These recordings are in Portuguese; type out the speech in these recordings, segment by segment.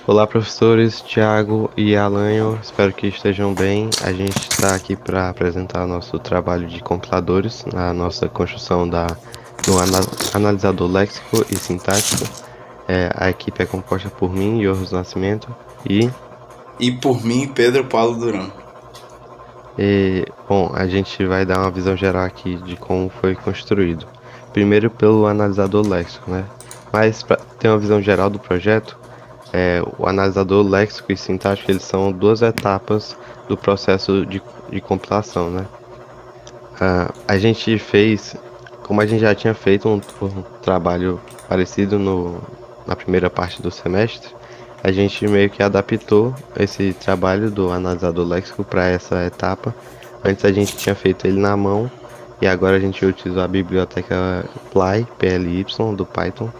Olá, professores Tiago e Alanho, espero que estejam bem. A gente está aqui para apresentar nosso trabalho de compiladores na nossa construção do analisador léxico e sintático. A equipe é composta por mim, Jorros Nascimento, e, E por mim, Pedro Paulo Durão. bom, a gente vai dar uma visão geral aqui de como foi construído. Primeiro pelo analisador léxico, né? Mas para ter uma visão geral do projeto, o analisador léxico e sintático, eles são duas etapas do processo de compilação, né? A gente fez, como a gente já tinha feito um trabalho parecido na primeira parte do semestre, a gente meio que adaptou esse trabalho do analisador léxico para essa etapa. Antes a gente tinha feito ele na mão e agora a gente utilizou a biblioteca PLY do Python,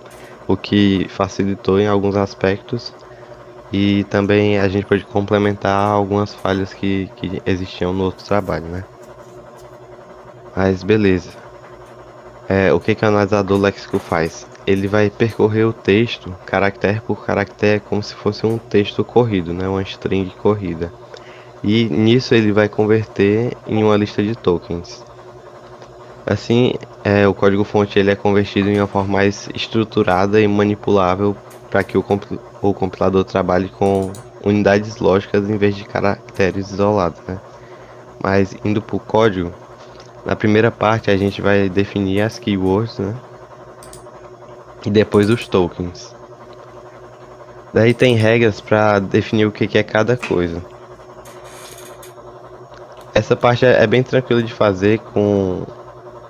o que facilitou em alguns aspectos e também a gente pode complementar algumas falhas que existiam no outro trabalho, né? Mas beleza. O que que o analisador léxico faz? Ele vai percorrer o texto, caractere por caractere, como se fosse um texto corrido, né? Uma string corrida. E nisso ele vai converter em uma lista de tokens. Assim, o código-fonte ele é convertido em uma forma mais estruturada e manipulável para que o compilador trabalhe com unidades lógicas em vez de caracteres isolados, né? Mas indo para o código, na primeira parte a gente vai definir as keywords, né? E depois os tokens. Daí tem regras para definir o que é cada coisa. Essa parte é bem tranquila de fazer com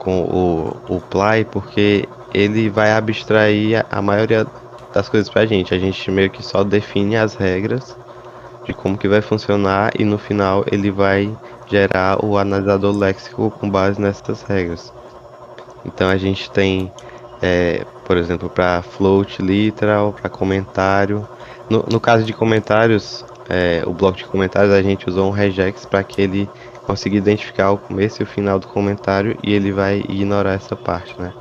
o Ply, porque ele vai abstrair a maioria das coisas pra gente. A gente meio que só define as regras de como que vai funcionar e no final ele vai gerar o analisador léxico com base nessas regras. Então a gente tem, por exemplo, para float literal, para comentário. No caso de comentários, o bloco de comentários a gente usou um regex para que ele consiga identificar o começo e o final do comentário e ele vai ignorar essa parte, né?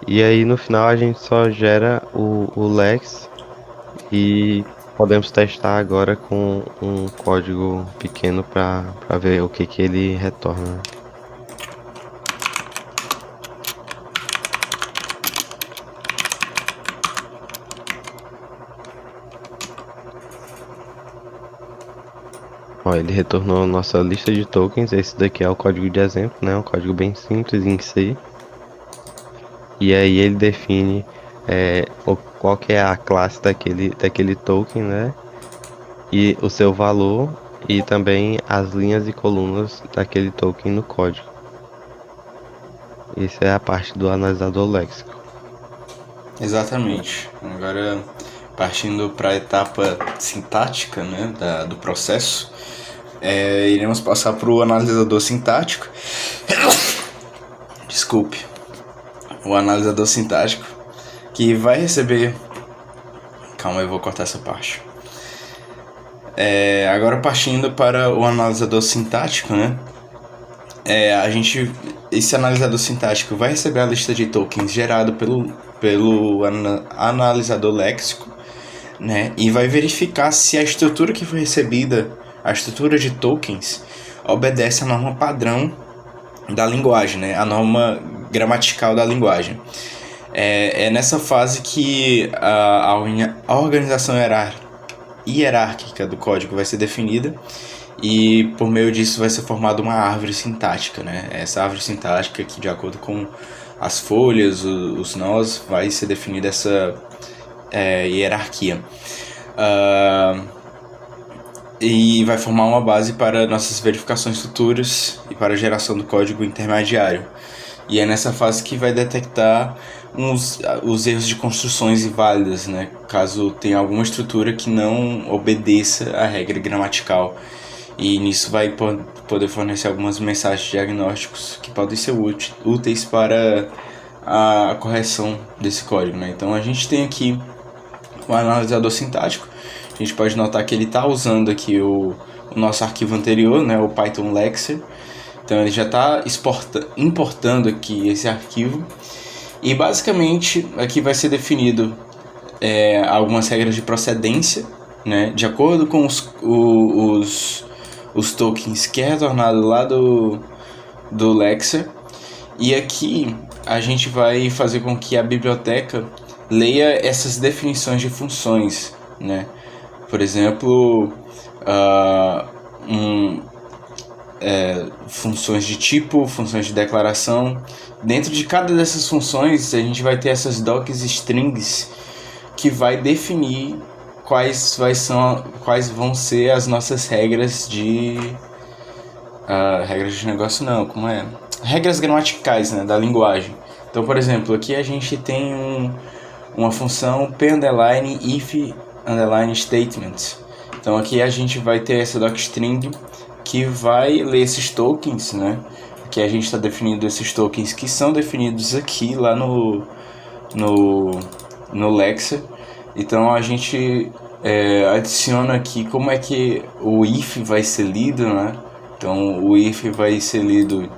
E aí no final a gente só gera o Lex e podemos testar agora com um código pequeno para ver o que que ele retorna, né? Ó, ele retornou nossa lista de tokens. Esse daqui é o código de exemplo, né? Um código bem simples em C. E aí ele define qual que é a classe daquele token, né? E o seu valor e também as linhas e colunas daquele token no código. Isso é a parte do analisador léxico. Exatamente. Agora, partindo para a etapa sintática, né, do processo, iremos passar para o analisador sintático. Desculpe. O analisador sintático, que vai receber... Calma, eu vou cortar essa parte. Agora, partindo para o analisador sintático, né? Esse analisador sintático vai receber a lista de tokens gerado pelo analisador léxico, né? E vai verificar se a estrutura que foi recebida, a estrutura de tokens, obedece à norma padrão da linguagem, né? A norma gramatical da linguagem. É nessa fase que a organização hierárquica do código vai ser definida e por meio disso vai ser formada uma árvore sintática, né? Essa árvore sintática que, de acordo com as folhas, os nós, vai ser definida essa hierarquia. E vai formar uma base para nossas verificações futuras e para a geração do código intermediário. E é nessa fase que vai detectar os erros de construções inválidas, né? Caso tenha alguma estrutura que não obedeça à regra gramatical. E nisso vai poder fornecer algumas mensagens diagnósticos que podem ser úteis para a correção desse código, né? Então a gente tem aqui o analisador sintático. A gente pode notar que ele está usando aqui o nosso arquivo anterior, né? O Python Lexer. Então ele já está importando aqui esse arquivo. E basicamente aqui vai ser definido algumas regras de procedência, né, de acordo com os tokens que é retornado lá do Lexer. E aqui a gente vai fazer com que a biblioteca leia essas definições de funções, né? Por exemplo, funções de tipo, funções de declaração. Dentro de cada dessas funções a gente vai ter essas docs strings que vai definir quais vão ser as nossas regras de regras de negócio não, como é? Regras gramaticais, né, da linguagem. Então, por exemplo, aqui a gente tem uma função p_if_statement. Então aqui a gente vai ter essa docstring que vai ler esses tokens, né? Que a gente está definindo esses tokens que são definidos aqui lá no Lexer. Então a gente adiciona aqui como é que o if vai ser lido, né? Então o if vai ser lido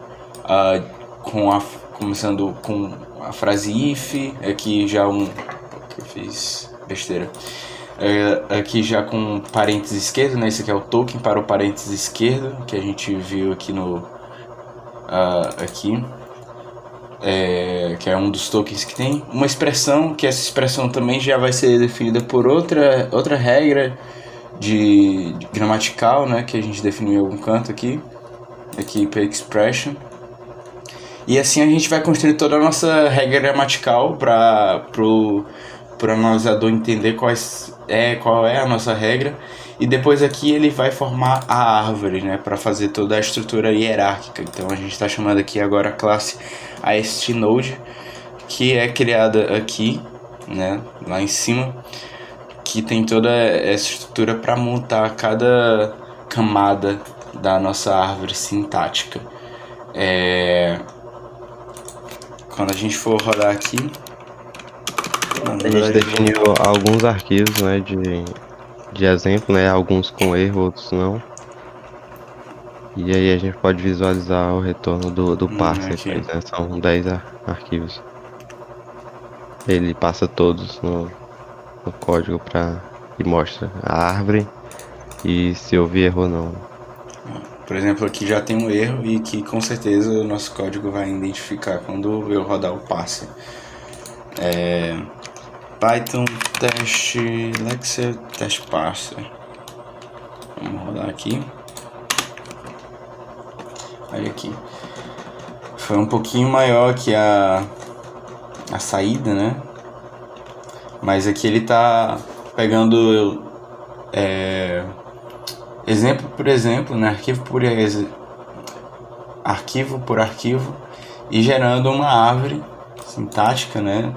começando com a frase if, aqui já eu fiz besteira. Aqui já com parênteses esquerdo, né? Esse aqui é o token para o parênteses esquerdo, que a gente viu aqui aqui. Que é um dos tokens que tem. Uma expressão, que essa expressão também já vai ser definida por outra regra de gramatical, né? Que a gente definiu em algum canto aqui para expression. E assim a gente vai construir toda a nossa regra gramatical para o analisador entender qual é a nossa regra. E depois aqui ele vai formar a árvore, né, para fazer toda a estrutura hierárquica. Então a gente está chamando aqui agora a classe AST_Node, que é criada aqui, né, lá em cima, que tem toda essa estrutura para montar cada camada da nossa árvore sintática. Quando a gente for rodar aqui, A gente definiu alguns arquivos, né, de exemplo, né, alguns com erro, outros não. E aí a gente pode visualizar o retorno do parser, né? São 10 arquivos. Ele passa todos no código e mostra a árvore e se houve erro ou não. Por exemplo, aqui já tem um erro e que com certeza o nosso código vai identificar quando eu rodar o parser. Python test Lexer test parser. Vamos rodar aqui. Olha aqui. Foi um pouquinho maior que a saída, né? Mas aqui ele tá pegando exemplo por exemplo, né? Arquivo por arquivo e gerando uma árvore sintática, né?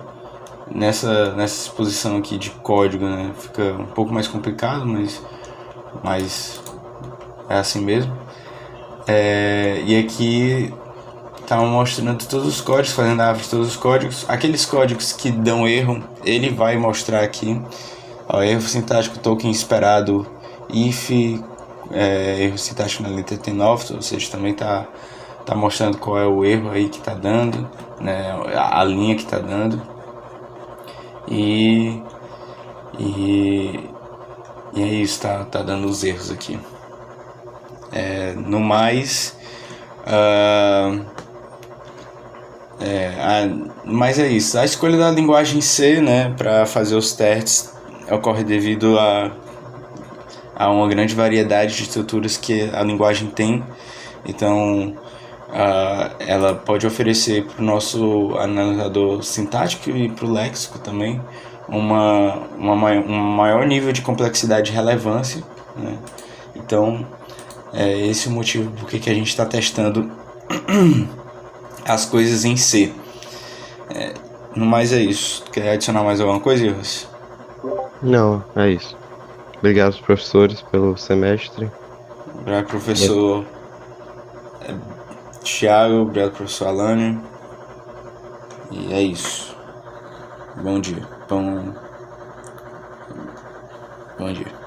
Nessa exposição aqui de código, né? Fica um pouco mais complicado, mas é assim mesmo. E aqui tá mostrando todos os códigos, fazendo a árvore de todos os códigos. Aqueles códigos que dão erro, ele vai mostrar aqui. Erro sintático token esperado if, erro sintático na letra T9, ou seja, também tá mostrando qual é o erro aí que tá dando, né? A linha que tá dando. E é isso, tá dando os erros aqui. No mais, mas é isso. A escolha da linguagem C, né, para fazer os testes ocorre devido a uma grande variedade de estruturas que a linguagem tem. Então, ela pode oferecer para o nosso analisador sintático e para o léxico também um maior nível de complexidade e relevância, né? Então, esse é o motivo por que a gente está testando as coisas em C. No mais é isso. Quer adicionar mais alguma coisa, Ives? Não, é isso. Obrigado aos professores pelo semestre. Obrigado, professor Thiago. Obrigado, professor Alane. E é isso. Bom dia. Bom dia.